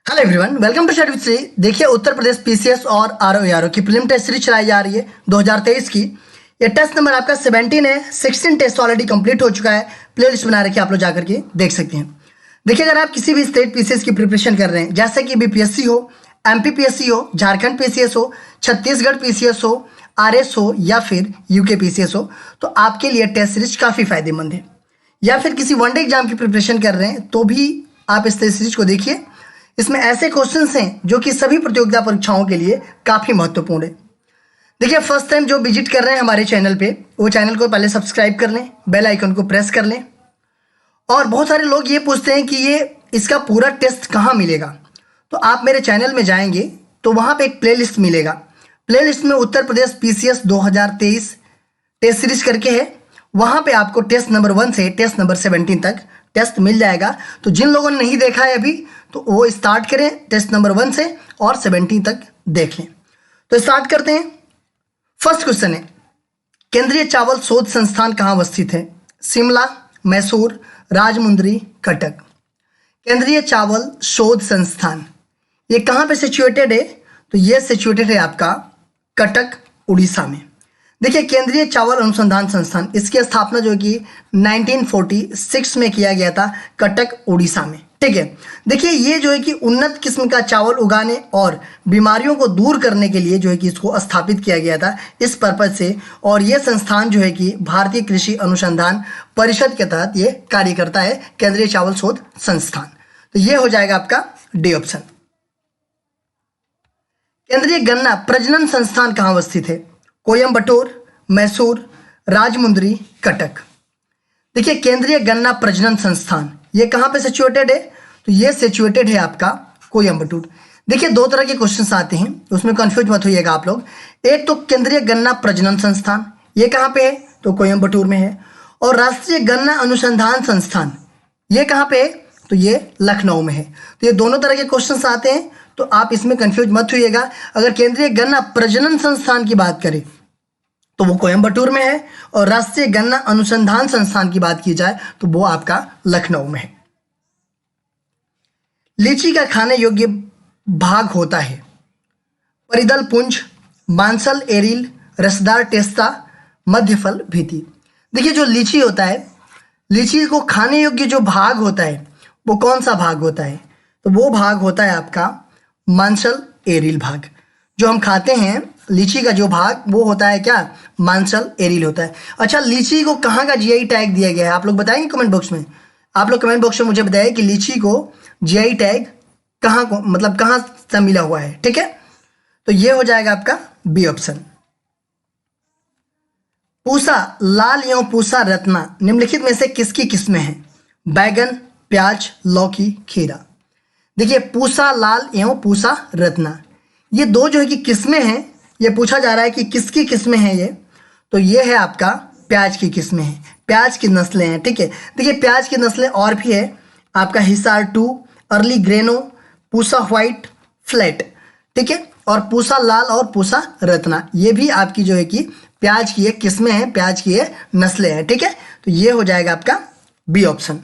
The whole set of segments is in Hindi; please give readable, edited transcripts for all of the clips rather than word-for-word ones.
Hello everyone, welcome to study with Shri. देखिए, उत्तर प्रदेश पीसीएस और आरओ की प्रीलिम टेस्ट सीरीज चलाई जा रही है 2023 की। ये टेस्ट नंबर आपका 17 है। 16 टेस्ट ऑलरेडी कंप्लीट हो चुका है। प्ले लिस्ट बना रखी है, आप लोग जाकर के देख सकते हैं। देखिए, अगर आप किसी भी स्टेट पीसीएस की प्रिपरेशन कर रहे हैं, जैसे कि बीपीएससी हो, एमपीपीएससी हो, झारखंड पीसीएस हो, छत्तीसगढ़ पीसीएस हो, आरएस हो या फिर यूके पीसीएस हो, तो आपके लिए टेस्ट सीरीज काफ़ी फायदेमंद है। या फिर किसी वनडे एग्जाम की प्रिपरेशन कर रहे हैं तो भी आप इस टेस्ट सीरीज को देखिए। इसमें ऐसे क्वेश्चंस हैं जो कि सभी प्रतियोगिता परीक्षाओं के लिए काफ़ी महत्वपूर्ण है। देखिए, फर्स्ट टाइम जो विजिट कर रहे हैं हमारे चैनल पे, वो चैनल को पहले सब्सक्राइब कर लें, बेल आइकन को प्रेस कर लें। और बहुत सारे लोग ये पूछते हैं कि ये इसका पूरा टेस्ट कहाँ मिलेगा। तो आप मेरे चैनल में जाएंगे तो वहाँ पे एक प्लेलिस्ट मिलेगा। प्लेलिस्ट में उत्तर प्रदेश पीसीएस 2023 टेस्ट सीरीज करके है। वहाँ पे आपको टेस्ट नंबर 1 से टेस्ट नंबर 17 तक टेस्ट मिल जाएगा। तो जिन लोगों ने नहीं देखा है अभी, तो वो स्टार्ट करें टेस्ट नंबर 1 से और 17 तक देख लें। तो स्टार्ट करते हैं। फर्स्ट क्वेश्चन है, केंद्रीय चावल शोध संस्थान कहाँ अवस्थित है? शिमला, मैसूर, राजमुंद्री, कटक। केंद्रीय चावल शोध संस्थान ये कहाँ पे सिचुएटेड है? तो ये सिचुएटेड है आपका कटक, उड़ीसा में। देखिए, केंद्रीय चावल अनुसंधान संस्थान, इसकी स्थापना जो कि 1946 में किया गया था, कटक, उड़ीसा में। ठीक है। देखिए, ये जो है कि उन्नत किस्म का चावल उगाने और बीमारियों को दूर करने के लिए जो है कि इसको स्थापित किया गया था इस पर्पज से। और ये संस्थान जो है कि भारतीय कृषि अनुसंधान परिषद के तहत ये कार्य करता है, केंद्रीय चावल शोध संस्थान। तो ये हो जाएगा आपका डी ऑप्शन। केंद्रीय गन्ना प्रजनन संस्थान कहाँ अवस्थित है? कोयम्बटूर, मैसूर, राजमुंद्री, कटक। देखिए, केंद्रीय गन्ना प्रजनन संस्थान ये कहाँ पे सिचुएटेड है? तो ये सिचुएटेड है आपका कोयम्बटूर। देखिए, दो तरह के क्वेश्चंस आते हैं, उसमें कंफ्यूज मत होइएगा आप लोग। एक तो केंद्रीय गन्ना प्रजनन संस्थान ये कहाँ पे है? तो कोयम्बटूर में है। और राष्ट्रीय गन्ना अनुसंधान संस्थान ये कहाँ पे है? तो ये लखनऊ में है। तो ये दोनों तरह के क्वेश्चंस आते हैं, तो आप इसमें कंफ्यूज मत होइएगा। अगर केंद्रीय गन्ना प्रजनन संस्थान की बात करें तो वो कोयम्बटूर में है, और राष्ट्रीय गन्ना अनुसंधान संस्थान की बात की जाए तो वो आपका लखनऊ में है। लीची का खाने योग्य भाग होता है परिदल पुंज, मांसल एरिल, रसदार टेस्ता, मध्यफल भीति। देखिए, जो लीची होता है, लीची को खाने योग्य जो भाग होता है वो कौन सा भाग होता है? तो वो भाग होता है आपका मांसल एरिल भाग। जो हम खाते हैं लीची का जो भाग वो होता है क्या? मांसल एरिल होता है। अच्छा, लीची को कहाँ का जीआई टैग दिया गया है? आप लोग बताएंगे कमेंट बॉक्स में। आप लोग कमेंट बॉक्स में मुझे बताइए कि लीची को जीआई टैग कहाँ को मतलब कहाँ से मिला हुआ है। ठीक है, तो ये हो जाएगा आपका बी ऑप्शन। पूसा लाल एवं पूसा रत्ना निम्नलिखित में से किसकी किस्में हैं? बैगन, प्याज, लौकी, खीरा। देखिए, पूसा लाल एवं पूसा रत्ना ये दो जो है कि किस्में हैं। ये पूछा जा रहा है कि किसकी किस्में हैं ये? तो ये है आपका प्याज की किस्में हैं, प्याज की नस्लें हैं। ठीक है। देखिए, प्याज की नस्लें और भी है आपका Hisar 2, early Greno, Pusa white, flat. ठीक है, और पूसा लाल और पूसा रत्ना ये भी आपकी जो है कि प्याज की एक किस्में हैं, प्याज की ये नस्लें हैं। ठीक है, तो ये हो जाएगा आपका बी ऑप्शन।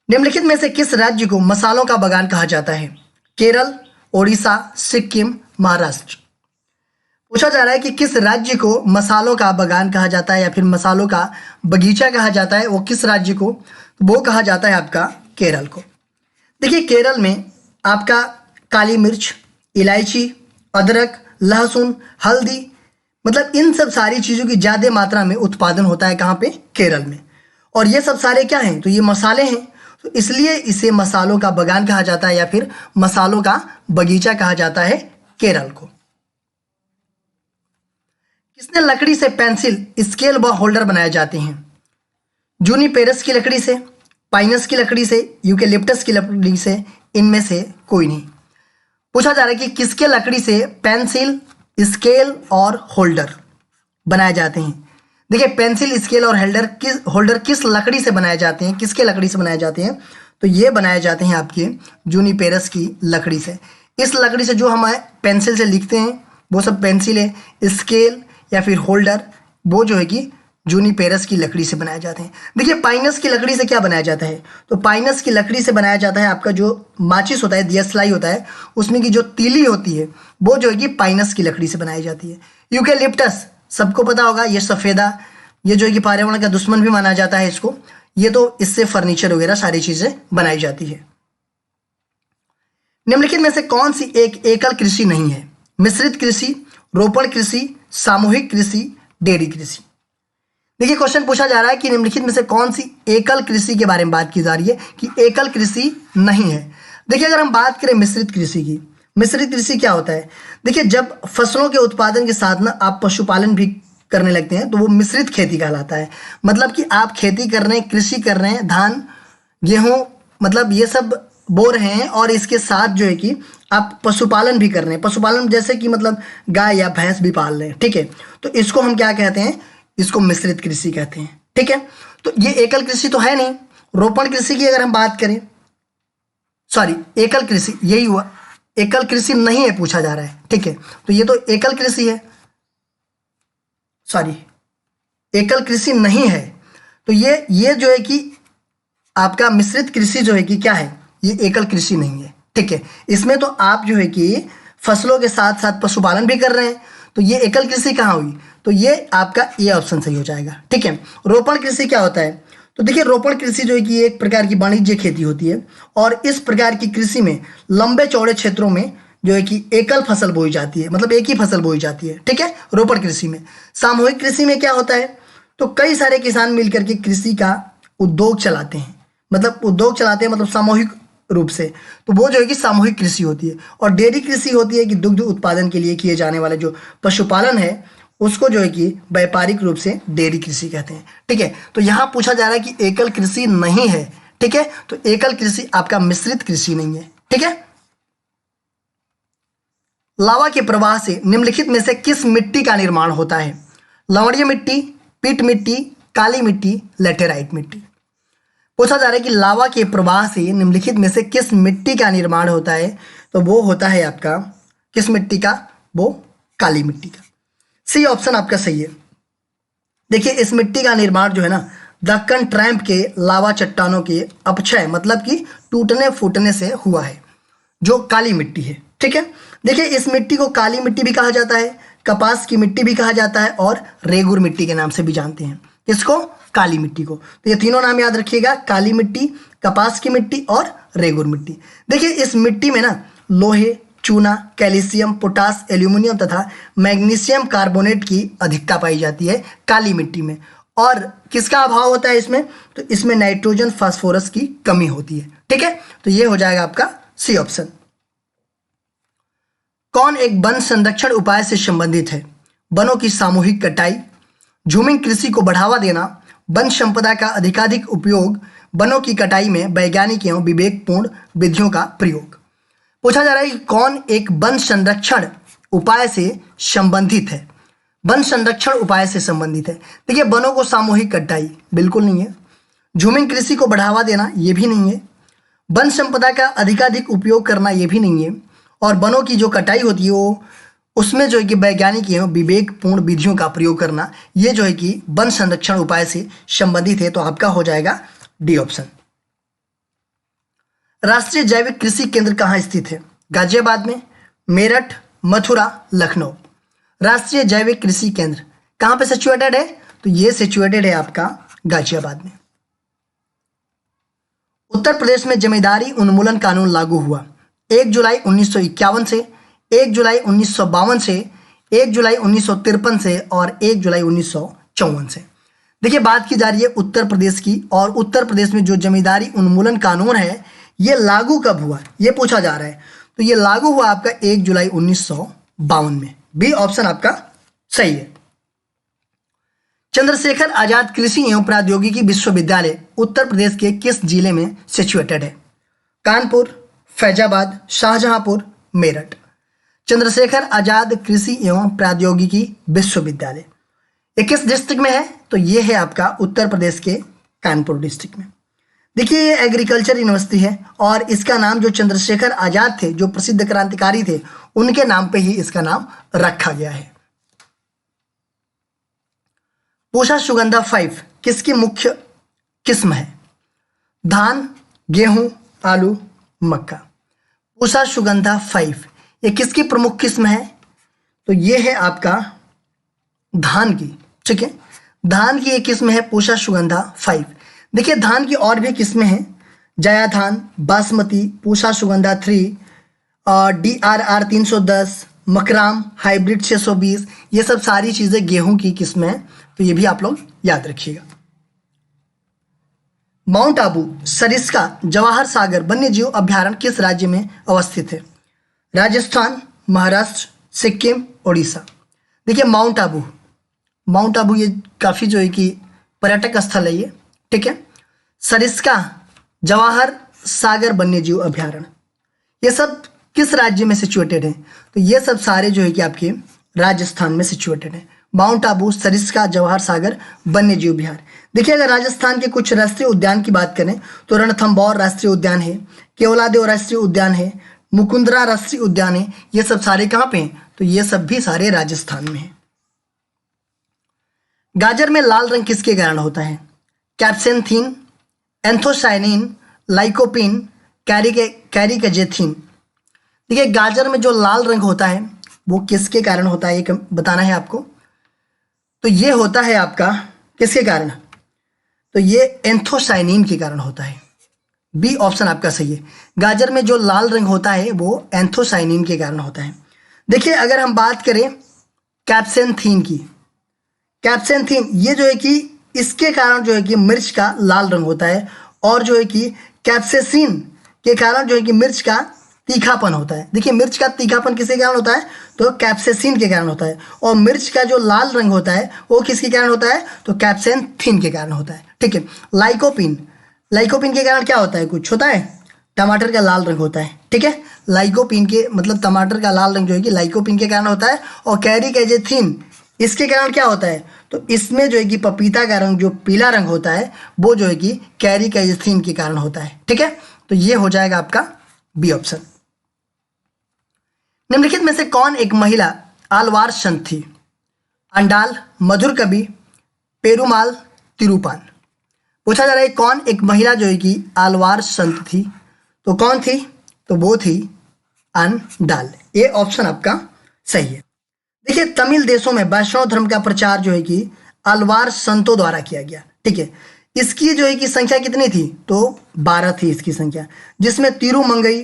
निम्नलिखित में से किस राज्य को मसालों का बगान कहा जाता है? केरल, ओडिशा, सिक्किम, महाराष्ट्र। पूछा जा रहा है कि किस राज्य को मसालों का बगान कहा जाता है या फिर मसालों का बगीचा कहा जाता है, वो किस राज्य को? तो वो कहा जाता है आपका केरल को। देखिए, केरल में आपका काली मिर्च, इलायची, अदरक, लहसुन, हल्दी, मतलब इन सब सारी चीज़ों की ज़्यादा मात्रा में उत्पादन होता है। कहाँ पे? केरल में। और ये सब सारे क्या हैं? तो ये मसाले हैं। तो इसलिए इसे मसालों का बगान कहा जाता है या फिर मसालों का बगीचा कहा जाता है केरल को। किसने लकड़ी से पेंसिल, स्केल व होल्डर बनाए जाते हैं? जूनिपेरस की लकड़ी से, पाइनस की लकड़ी से, यूकेलिप्टस की लकड़ी से, इनमें से कोई नहीं। पूछा जा रहा है कि किसके लकड़ी से पेंसिल, स्केल और होल्डर बनाए जाते हैं? देखिए, पेंसिल, स्केल और होल्डर किस लकड़ी से बनाए जाते हैं? किसके लकड़ी से बनाए जाते हैं? तो ये बनाए जाते हैं आपके जूनिपेरस की लकड़ी से। इस लकड़ी से जो हम पेंसिल से लिखते हैं वो सब पेंसिल है। स्केल या फिर होल्डर वो जो है कि जूनिपेरस की लकड़ी से बनाए जाते हैं। देखिए पाइनस की लकड़ी से क्या बनाया जाता है, तो पाइनस की लकड़ी से बनाया जाता है आपका जो माचिस होता है, दियसलाई होता है, उसमें की जो तीली होती है वो जो है कि पाइनस की लकड़ी से बनाई जाती है। यूकेलिप्टस सबको पता होगा, ये सफ़ेदा, ये जो है कि पर्यावरण का दुश्मन भी माना जाता है इसको, ये तो इससे फर्नीचर वगैरह सारी चीज़ें बनाई जाती है। निम्नलिखित में से कौन सी एक एकल कृषि नहीं है? मिश्रित कृषि, रोपण कृषि, सामूहिक कृषि, डेयरी कृषि। देखिए क्वेश्चन पूछा जा रहा है कि निम्नलिखित में से कौन सी एकल कृषि के बारे में बात की जा रही है कि एकल कृषि नहीं है। देखिए अगर हम बात करें मिश्रित कृषि की, मिश्रित कृषि क्या होता है? देखिए जब फसलों के उत्पादन के साथ ना आप पशुपालन भी करने लगते हैं तो वो मिश्रित खेती कहलाता है। मतलब कि आप खेती कर रहे हैं, कृषि कर रहे हैं, धान गेहूँ मतलब ये सब बो रहे हैं और इसके साथ जो है कि आप पशुपालन भी कर रहे हैं। पशुपालन जैसे कि मतलब गाय या भैंस भी पाल रहे हैं, ठीक है, तो इसको हम क्या कहते हैं? इसको मिश्रित कृषि कहते हैं, ठीक है। तो ये एकल कृषि तो है नहीं। रोपण कृषि की अगर हम बात करें, सॉरी एकल कृषि, यही हुआ, एकल कृषि नहीं है पूछा जा रहा है, ठीक है, तो ये तो एकल कृषि है, सॉरी एकल कृषि नहीं है। तो ये जो है कि आपका मिश्रित कृषि जो है कि क्या है, ये एकल कृषि नहीं है, ठीक है। इसमें तो आप जो है कि फसलों के साथ साथ पशुपालन भी कर रहे हैं, तो ये एकल कृषि कहाँ हुई? तो ये आपका ये ऑप्शन सही हो जाएगा, ठीक है। रोपण कृषि क्या होता है? तो देखिए रोपण कृषि जो है कि एक प्रकार की वाणिज्य खेती होती है और इस प्रकार की कृषि में लंबे चौड़े क्षेत्रों में जो है कि एकल फसल बोई जाती है, मतलब एक ही फसल बोई जाती है, ठीक है, रोपण कृषि में। सामूहिक कृषि में क्या होता है? तो कई सारे किसान मिलकर के कृषि का उद्योग चलाते हैं, मतलब उद्योग चलाते हैं मतलब सामूहिक रूप से, तो वो जो है कि सामूहिक कृषि होती है। और डेयरी कृषि होती है कि दुग्ध उत्पादन के लिए किए जाने वाले जो पशुपालन है उसको जो है कि व्यापारिक रूप से डेयरी कृषि कहते हैं, ठीक है। तो यहाँ पूछा जा रहा है कि एकल कृषि नहीं है, ठीक है, तो एकल कृषि आपका मिश्रित कृषि नहीं है, ठीक है। लावा के प्रवाह से निम्नलिखित में से किस मिट्टी का निर्माण होता है? लवणीय मिट्टी, पीट मिट्टी, काली मिट्टी, लेटेराइट मिट्टी। पूछा जा रहा है कि लावा के प्रवाह से निम्नलिखित में से किस मिट्टी का निर्माण होता है? तो वो होता है आपका किस मिट्टी का? वो काली मिट्टी का। सी ऑप्शन आपका सही है। देखिए इस मिट्टी का निर्माण जो है ना दक्कन ट्रैम्प के लावा चट्टानों के अपक्षय मतलब कि टूटने फूटने से हुआ है, जो काली मिट्टी है, ठीक है। देखिए इस मिट्टी को काली मिट्टी भी कहा जाता है, कपास की मिट्टी भी कहा जाता है और रेगुर मिट्टी के नाम से भी जानते हैं। इसको काली मिट्टी को, तो ये तीनों नाम याद रखिएगा, काली मिट्टी, कपास की मिट्टी और रेगुर मिट्टी। देखिए इस मिट्टी में ना लोहे, चूना, कैल्शियम, पोटास, एल्यूमिनियम तथा मैग्नीशियम कार्बोनेट की अधिकता पाई जाती है काली मिट्टी में। और किसका अभाव होता है इसमें? तो इसमें नाइट्रोजन फास्फोरस की कमी होती है, ठीक है। तो ये हो जाएगा आपका सी ऑप्शन। कौन एक वन संरक्षण उपाय से संबंधित है? वनों की सामूहिक कटाई, झूमिंग कृषि को बढ़ावा देना, वन संपदा का अधिकाधिक उपयोग, वनों की कटाई में वैज्ञानिक एवं विवेकपूर्ण विधियों का प्रयोग। पूछा जा रहा है कि कौन एक वन संरक्षण उपाय से संबंधित है? वन संरक्षण उपाय से संबंधित है। देखिए वनों को सामूहिक कटाई बिल्कुल नहीं है, झूमिंग कृषि को बढ़ावा देना ये भी नहीं है, वन संपदा का अधिकाधिक उपयोग करना ये भी नहीं है, और वनों की जो कटाई होती है वो उसमें जो है कि वैज्ञानिक एवं विवेकपूर्ण विधियों का प्रयोग करना ये जो है कि वन संरक्षण उपाय से संबंधित है। तो आपका हो जाएगा डी ऑप्शन। राष्ट्रीय जैविक कृषि केंद्र कहाँ स्थित है? गाजियाबाद में, मेरठ, मथुरा, लखनऊ। राष्ट्रीय जैविक कृषि केंद्र कहाँ पे सिचुएटेड है? तो ये सिचुएटेड है आपका गाजियाबाद में। उत्तर प्रदेश में जमींदारी उन्मूलन कानून लागू हुआ 1 जुलाई 1951 से, 1 जुलाई 1952 से, 1 जुलाई 1953 से और 1 जुलाई 1954 से। देखिए बात की जा रही है उत्तर प्रदेश की, और उत्तर प्रदेश में जो जमींदारी उन्मूलन कानून है ये लागू कब हुआ ये पूछा जा रहा है। तो ये लागू हुआ आपका 1 जुलाई 1952 में। बी ऑप्शन आपका सही है। चंद्रशेखर आजाद कृषि एवं प्रौद्योगिकी विश्वविद्यालय उत्तर प्रदेश के किस जिले में सिचुएटेड है? कानपुर, फैजाबाद, शाहजहांपुर, मेरठ। चंद्रशेखर आजाद कृषि एवं प्रौद्योगिकी विश्वविद्यालय ये किस डिस्ट्रिक्ट में है? तो ये है आपका उत्तर प्रदेश के कानपुर डिस्ट्रिक्ट में। देखिए ये एग्रीकल्चर यूनिवर्सिटी है और इसका नाम जो चंद्रशेखर आजाद थे, जो प्रसिद्ध क्रांतिकारी थे, उनके नाम पे ही इसका नाम रखा गया है। पूषा सुगंधा 5 किसकी मुख्य किस्म है? धान, गेहूं, आलू, मक्का। पूषा सुगंधा 5 ये किसकी प्रमुख किस्म है? तो ये है आपका धान की। ठीक है, धान की एक किस्म है पूषा सुगंधा 5। देखिए धान की और भी किस्में हैं, जया धान, बासमती, पूषा सुगंधा 3, DRR 310, मकराम, हाइब्रिड 620, ये सब सारी चीज़ें गेहूं की किस्में हैं, तो ये भी आप लोग याद रखिएगा। माउंट आबू सरिस्का जवाहर सागर वन्यजीव अभ्यारण्य किस राज्य में अवस्थित है? राजस्थान, महाराष्ट्र, सिक्किम, उड़ीसा। देखिए माउंट आबू ये काफ़ी जो है कि पर्यटक स्थल है ये। ठीक है, सरिस्का जवाहर सागर वन्यजीव अभ्यारण्य ये सब किस राज्य में सिचुएटेड है? तो ये सब सारे जो है कि आपके राजस्थान में सिचुएटेड है। माउंट आबू, सरिस्का जवाहर सागर वन्यजीव विहार। देखिए अगर राजस्थान के कुछ राष्ट्रीय उद्यान की बात करें तो रणथंभौर राष्ट्रीय उद्यान है, केवलादेव राष्ट्रीय उद्यान है, मुकुंदरा राष्ट्रीय उद्यान है। ये सब सारे कहाँ पे हैं? तो ये सब भी सारे राजस्थान में हैं। गाजर में लाल रंग किसके कारण होता है? कैप्सेंथीन, एंथोसाइनिन, लाइकोपिन, कैरिकजेथिन। देखिए गाजर में जो लाल रंग होता है वो किसके कारण होता है, ये बताना है आपको। तो ये होता है आपका किसके कारण? तो ये एंथोसाइनिन के कारण होता है। बी ऑप्शन आपका सही है। गाजर में जो लाल रंग होता है वो एंथोसाइनिन के कारण होता है। देखिए अगर हम बात करें कैप्सेंथीन की, कैप्सेंथीन ये जो है कि इसके कारण जो है कि मिर्च का लाल रंग होता है, और जो है कि कैप्सेसिन के कारण जो है कि मिर्च का तीखापन होता है। देखिए मिर्च का तीखापन किसके कारण होता है? तो कैप्सेसिन के कारण होता है। और मिर्च का जो लाल रंग होता है वो किसके कारण होता है? तो कैप्सेंथीन के कारण होता है। ठीक है, लाइकोपिन के कारण क्या होता है? कुछ होता है? टमाटर का लाल रंग होता है। ठीक है, लाइकोपिन के मतलब टमाटर का लाल रंग जो है कि लाइकोपिन के कारण होता है। और कैरिकजेथिन इसके कारण क्या होता है? तो इसमें जो है कि पपीता का रंग जो पीला रंग होता है वो जो है कि कैरिकजेथिन के कारण होता है। ठीक है, तो ये हो जाएगा आपका बी ऑप्शन। निम्नलिखित में से कौन एक महिला आलवार संत थी? अंडाल, मधुर कवि, पेरुमाल, तिरुपान। पूछा जा रहा है कौन एक महिला जो है कि आलवार संत थी? तो कौन थी? तो वो थी अंडाल। ये ऑप्शन आपका सही है। देखिए तमिल देशों में वैष्णव धर्म का प्रचार जो है कि आलवार संतों द्वारा किया गया। ठीक है, इसकी जो है कि संख्या कितनी थी? तो 12 थी इसकी संख्या, जिसमें तिरुमंगई,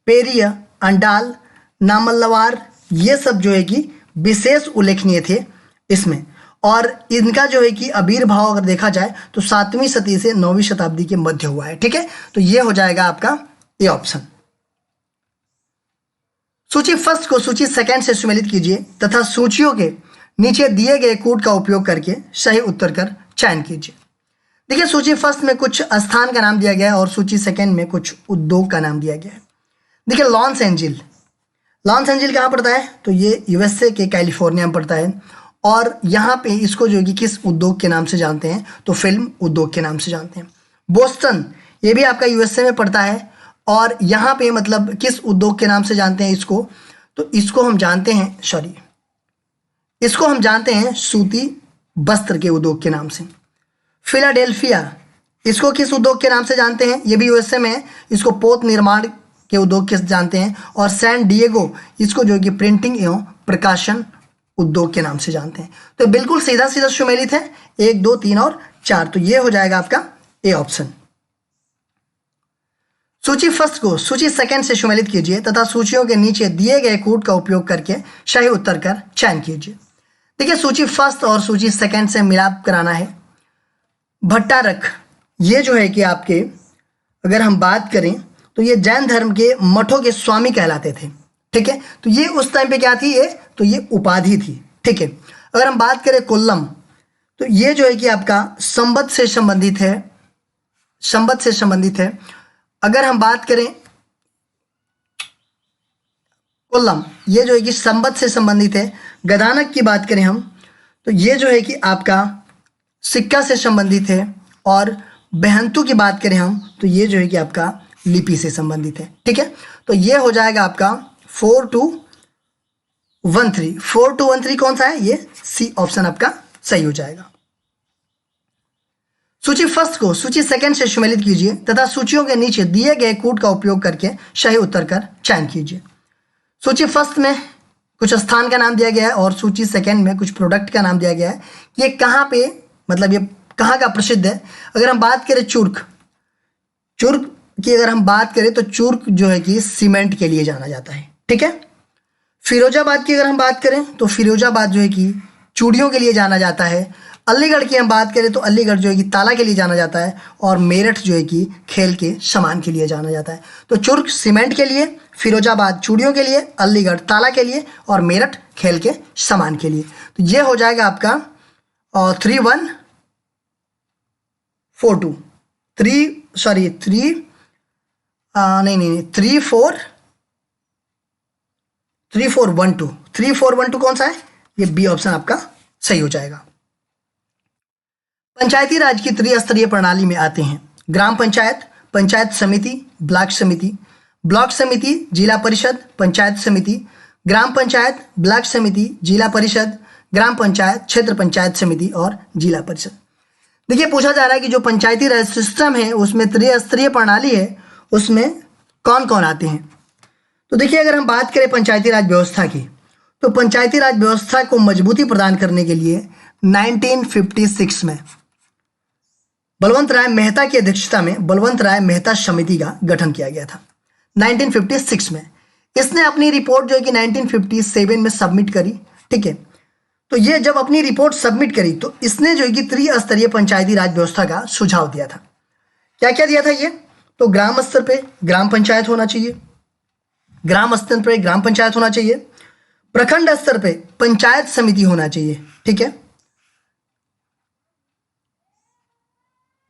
पेरिय, अंडाल, नामल्लवार ये सब जो है कि विशेष उल्लेखनीय थे इसमें। और इनका जो है कि आविर्भाव अगर देखा जाए तो 7वीं सदी से 9वीं शताब्दी के मध्य हुआ है। ठीक है, तो ये हो जाएगा आपका ए ऑप्शन। सूची फर्स्ट को सूची सेकंड से सुमेलित कीजिए तथा सूचियों के नीचे दिए गए कोड का उपयोग करके सही उत्तर का चयन कीजिए। देखिए सूची फर्स्ट में कुछ स्थान का नाम दिया गया है और सूची सेकंड में कुछ उद्योग का नाम दिया गया है। देखिए लॉस एंजिल कहाँ पड़ता है? तो ये यूएसए के कैलिफोर्निया में पड़ता है। और यहाँ पे इसको जो कि किस उद्योग के नाम से जानते हैं? तो फिल्म उद्योग के नाम से जानते हैं। बोस्टन ये भी आपका यूएसए में पड़ता है, और यहाँ पे मतलब किस उद्योग के नाम से जानते हैं इसको? तो इसको हम जानते हैं सूती वस्त्र के उद्योग के नाम से। फिलाडेल्फिया इसको किस उद्योग के नाम से जानते हैं? ये भी यूएसए में है, इसको पोत निर्माण के उद्योग के जानते हैं। और सैन डिएगो इसको जो कि प्रिंटिंग एवं प्रकाशन उद्योग के नाम से जानते हैं। तो बिल्कुल सीधा सीधा सुमेलित है 1, 2, 3 और 4, तो ये हो जाएगा आपका ए ऑप्शन। सूची फर्स्ट को सूची सेकंड से सुमेलित कीजिए तथा सूचियों के नीचे दिए गए कोड का उपयोग करके सही उत्तर का चयन कीजिए। देखिए सूची फर्स्ट और सूची सेकंड से मिलाप कराना है। भट्टारक ये जो है कि आपके अगर हम बात करें तो ये जैन धर्म के मठों के स्वामी कहलाते थे। ठीक है, तो ये उस टाइम पे क्या थी? ये तो ये उपाधि थी। ठीक है, अगर हम बात करें कोल्लम तो ये जो है कि आपका संबत से संबंधित है। अगर हम बात करें कोल्लम ये जो है कि संबत से संबंधित है। गदानक की बात करें हम तो ये जो है कि आपका सिक्का से संबंधित है। और बेहंतु की बात करें हम तो ये जो है कि आपका लिपि से संबंधित है। ठीक है, तो ये हो जाएगा आपका 4213 कौन सा है? ये सी ऑप्शन आपका सही हो जाएगा। सूची फर्स्ट को सूची सेकंड से सम्मिलित कीजिए तथा सूचियों के नीचे दिए गए कोड का उपयोग करके सही उत्तर का चयन कीजिए। सूची फर्स्ट में कुछ स्थान का नाम दिया गया है और सूची सेकंड में कुछ प्रोडक्ट का नाम दिया गया है। ये कहाँ पे, मतलब ये कहाँ का प्रसिद्ध है। अगर हम बात करें चूर्क की अगर हम बात करें तो चूर्क जो है कि सीमेंट के लिए जाना जाता है, ठीक है। फिरोजाबाद की अगर हम बात करें तो फिरोजाबाद जो है कि चूड़ियों के लिए जाना जाता है। अलीगढ़ की हम बात करें तो अलीगढ़ जो है कि ताला के लिए जाना जाता है और मेरठ जो है कि खेल के सामान के लिए जाना जाता है। तो चुर्क सीमेंट के लिए, फिरोजाबाद चूड़ियों के लिए, अलीगढ़ ताला के लिए और मेरठ खेल के सामान के लिए। तो ये हो जाएगा आपका 3142 3412 कौन सा है? ये बी ऑप्शन आपका सही हो जाएगा। पंचायती राज की त्रिस्तरीय प्रणाली में आते हैं ग्राम पंचायत, पंचायत समिति, ब्लॉक समिति, जिला परिषद, पंचायत समिति, ग्राम पंचायत, ब्लॉक समिति, जिला परिषद, ग्राम पंचायत, क्षेत्र पंचायत समिति और जिला परिषद। देखिए पूछा जा रहा है कि जो पंचायती राज सिस्टम है उसमें त्रिस्तरीय प्रणाली है, उसमें कौन कौन आते हैं। तो देखिए अगर हम बात करें पंचायती राज व्यवस्था की तो पंचायती राज व्यवस्था को मजबूती प्रदान करने के लिए 1956 में बलवंत राय मेहता की अध्यक्षता में बलवंत राय मेहता समिति का गठन किया गया था 1956 में। इसने अपनी रिपोर्ट जो है कि 1957 में सबमिट करी, ठीक है। तो ये जब अपनी रिपोर्ट सबमिट करी तो इसने जो है कि त्रिस्तरीय पंचायती राज व्यवस्था का सुझाव दिया था। क्या क्या दिया था ये? तो ग्राम स्तर पे ग्राम पंचायत होना चाहिए, ग्राम स्तर पे ग्राम पंचायत होना चाहिए, प्रखंड स्तर पे पंचायत समिति होना चाहिए, ठीक है।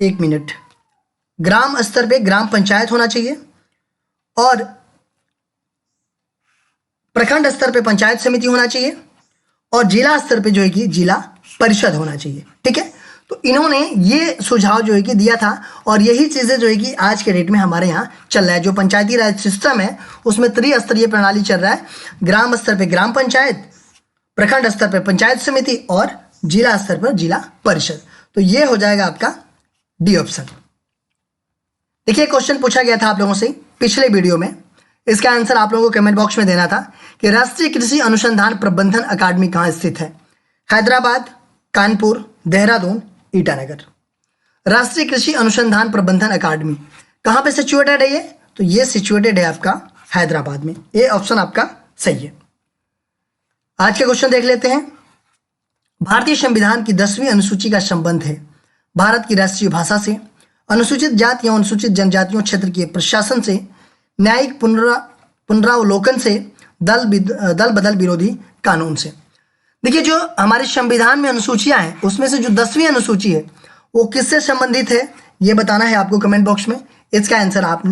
एक मिनट, ग्राम स्तर पे ग्राम पंचायत होना चाहिए और प्रखंड स्तर पे पंचायत समिति होना चाहिए और जिला स्तर पे जो है कि जिला परिषद होना चाहिए, ठीक है। तो इन्होंने ये सुझाव जो है कि दिया था और यही चीज़ें जो है कि आज के डेट में हमारे यहाँ चल रहा है। जो पंचायती राज सिस्टम है उसमें त्रिस्तरीय प्रणाली चल रहा है। ग्राम स्तर पे ग्राम पंचायत, प्रखंड स्तर पे पंचायत समिति और जिला स्तर पर जिला परिषद। तो ये हो जाएगा आपका डी ऑप्शन। देखिए क्वेश्चन पूछा गया था आप लोगों से पिछले वीडियो में, इसका आंसर आप लोगों को कमेंट बॉक्स में देना था कि राष्ट्रीय कृषि अनुसंधान प्रबंधन अकादमी कहाँ स्थित है। हैदराबाद, कानपुर, देहरादून, ईटानगर। राष्ट्रीय कृषि अनुसंधान प्रबंधन अकादमी कहाँ पे सिचुएटेड है ये? तो ये सिचुएटेड है आपका हैदराबाद में। ये ऑप्शन आपका सही है। आज के क्वेश्चन देख लेते हैं। भारतीय संविधान की 10वीं अनुसूची का संबंध है भारत की राष्ट्रीय भाषा से, अनुसूचित जाति एवं अनुसूचित जनजातियों क्षेत्र के प्रशासन से, न्यायिक पुनरावलोकन से, दल बदल विरोधी कानून से। देखिए जो हमारे संविधान में अनुसूचियां हैं उसमें से जो 10वीं अनुसूची है वो किससे संबंधित है ये बताना है आपको कमेंट बॉक्स में। इसका आंसर आप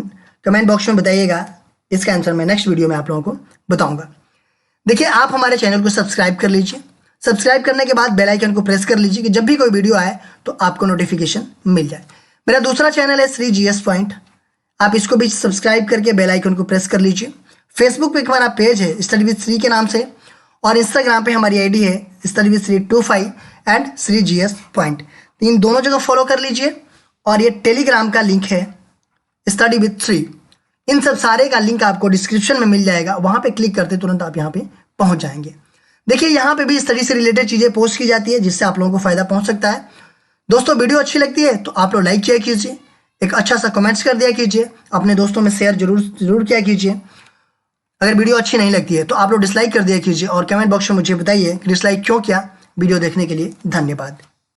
कमेंट बॉक्स में बताइएगा। इसका आंसर मैं नेक्स्ट वीडियो में आप लोगों को बताऊंगा। देखिए आप हमारे चैनल को सब्सक्राइब कर लीजिए। सब्सक्राइब करने के बाद बेल आइकन को प्रेस कर लीजिए कि जब भी कोई वीडियो आए तो आपको नोटिफिकेशन मिल जाए। मेरा दूसरा चैनल है श्री GS पॉइंट, आप इसको भी सब्सक्राइब करके बेल आइकन को प्रेस कर लीजिए। फेसबुक पे हमारा पेज है स्टडी विद श्री के नाम से और इंस्टाग्राम पे हमारी आईडी है study with Shri 25 and Shri GS point. इन दोनों जगह फॉलो कर लीजिए। और ये टेलीग्राम का लिंक है स्टडी विद श्री। इन सब सारे का लिंक आपको डिस्क्रिप्शन में मिल जाएगा, वहाँ पे क्लिक करते तुरंत आप यहाँ पे पहुँच जाएंगे। देखिए यहाँ पे भी स्टडी से रिलेटेड चीज़ें पोस्ट की जाती है जिससे आप लोगों को फायदा पहुँच सकता है। दोस्तों वीडियो अच्छी लगती है तो आप लोग लाइक किया कीजिए, एक अच्छा सा कमेंट्स कर दिया कीजिए, अपने दोस्तों में शेयर जरूर किया कीजिए। अगर वीडियो अच्छी नहीं लगती है तो आप लोग डिसलाइक कर दिया कीजिए और कमेंट बॉक्स में मुझे बताइए कि डिसलाइक क्यों किया। वीडियो देखने के लिए धन्यवाद।